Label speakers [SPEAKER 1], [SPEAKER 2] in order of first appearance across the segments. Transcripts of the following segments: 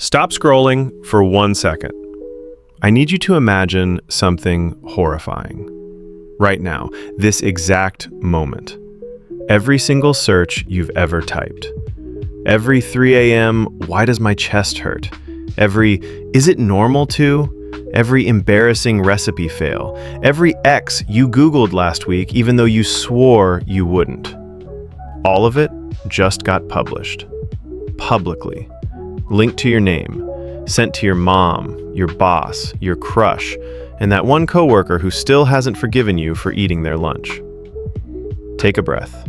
[SPEAKER 1] Stop scrolling for 1 second. I need you to imagine something horrifying. Right now, this exact moment. Every single search you've ever typed. Every 3 a.m., why does my chest hurt? Every, is it normal to? Every embarrassing recipe fail. Every X you Googled last week even though you swore you wouldn't. All of it just got published. Publicly. Linked to your name. Sent to your mom, your boss, your crush, and that one coworker who still hasn't forgiven you for eating their lunch. Take a breath.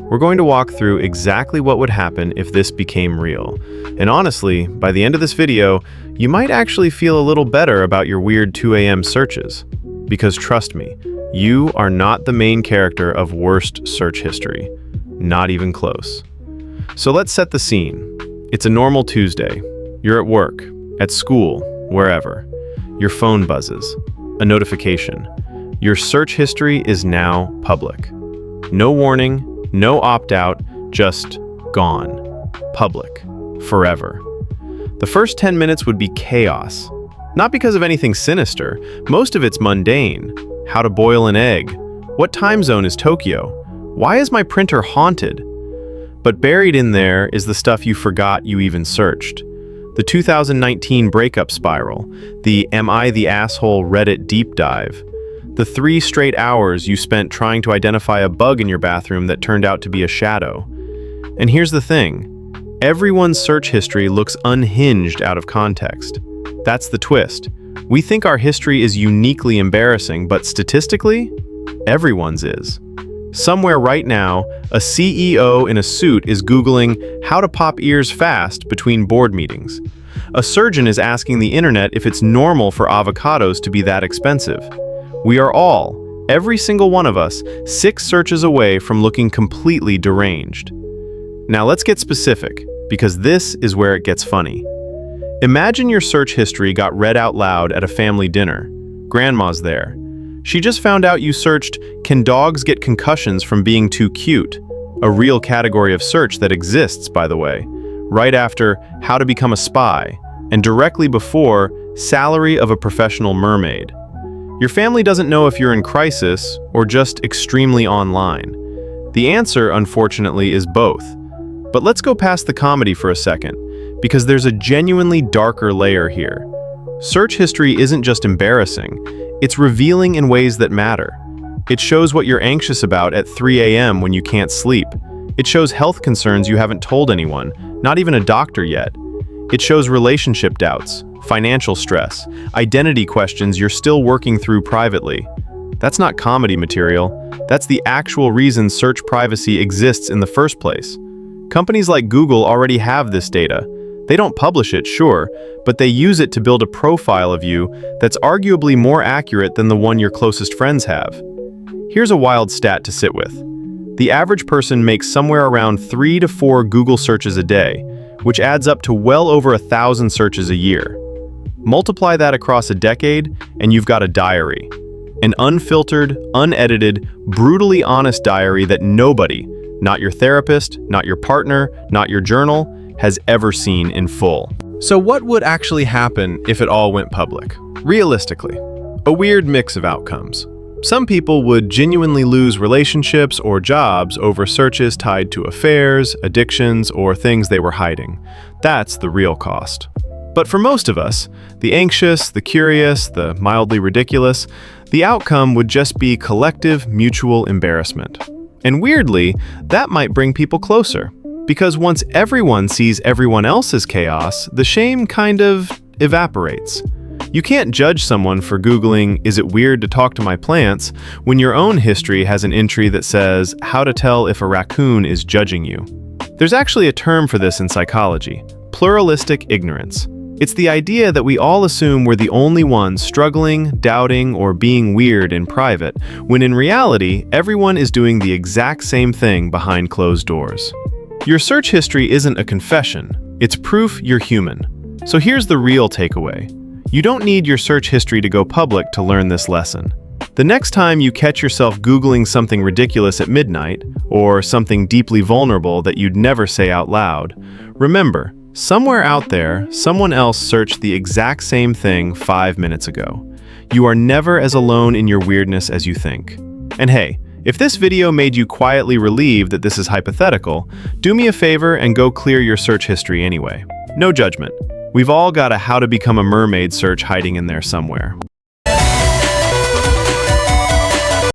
[SPEAKER 1] We're going to walk through exactly what would happen if this became real. And honestly, by the end of this video, you might actually feel a little better about your weird 2 a.m. searches. Because trust me, you are not the main character of worst search history. Not even close. So let's set the scene. It's a normal Tuesday. You're at work, at school, wherever. Your phone buzzes. A notification. Your search history is now public. No warning, no opt-out, just gone. Public. Forever. The first 10 minutes would be chaos. Not because of anything sinister. Most of it's mundane. How to boil an egg. What time zone is Tokyo? Why is my printer haunted? But buried in there is the stuff you forgot you even searched. The 2019 breakup spiral, the Am I the Asshole Reddit deep dive, the 3 straight hours you spent trying to identify a bug in your bathroom that turned out to be a shadow. And here's the thing, everyone's search history looks unhinged out of context. That's the twist. We think our history is uniquely embarrassing, but statistically, everyone's is. Somewhere right now, a CEO in a suit is Googling how to pop ears fast between board meetings. A surgeon is asking the internet if it's normal for avocados to be that expensive. We are all, every single one of us, 6 searches away from looking completely deranged. Now let's get specific, because this is where it gets funny. Imagine your search history got read out loud at a family dinner. Grandma's there. She just found out you searched, "Can dogs get concussions from being too cute?" A real category of search that exists, by the way. Right after, "How to become a spy," and directly before, "Salary of a professional mermaid." Your family doesn't know if you're in crisis or just extremely online. The answer, unfortunately, is both. But let's go past the comedy for a second, because there's a genuinely darker layer here. Search history isn't just embarrassing. It's revealing in ways that matter. It shows what you're anxious about at 3 a.m. when you can't sleep. It shows health concerns you haven't told anyone, not even a doctor yet. It shows relationship doubts, financial stress, identity questions you're still working through privately. That's not comedy material. That's the actual reason search privacy exists in the first place. Companies like Google already have this data. They don't publish it, sure, but they use it to build a profile of you that's arguably more accurate than the one your closest friends have. Here's a wild stat to sit with. The average person makes somewhere around 3 to 4 Google searches a day, which adds up to well over 1,000 searches a year. Multiply that across a decade, and you've got a diary. An unfiltered, unedited, brutally honest diary that nobody, not your therapist, not your partner, not your journal, has ever seen in full. So what would actually happen if it all went public? Realistically, a weird mix of outcomes. Some people would genuinely lose relationships or jobs over searches tied to affairs, addictions, or things they were hiding. That's the real cost. But for most of us, the anxious, the curious, the mildly ridiculous, the outcome would just be collective mutual embarrassment. And weirdly, that might bring people closer. Because once everyone sees everyone else's chaos, the shame kind of evaporates. You can't judge someone for Googling, "Is it weird to talk to my plants?" when your own history has an entry that says, "How to tell if a raccoon is judging you." There's actually a term for this in psychology, pluralistic ignorance. It's the idea that we all assume we're the only ones struggling, doubting, or being weird in private, when in reality, everyone is doing the exact same thing behind closed doors. Your search history isn't a confession, it's proof you're human. So here's the real takeaway. You don't need your search history to go public to learn this lesson. The next time you catch yourself Googling something ridiculous at midnight, or something deeply vulnerable that you'd never say out loud, remember, Somewhere out there, someone else searched the exact same thing 5 minutes ago. You are never as alone in your weirdness as you think. And hey, if this video made you quietly relieved that this is hypothetical, do me a favor and go clear your search history anyway. No judgment. We've all got a how to become a mermaid search hiding in there somewhere.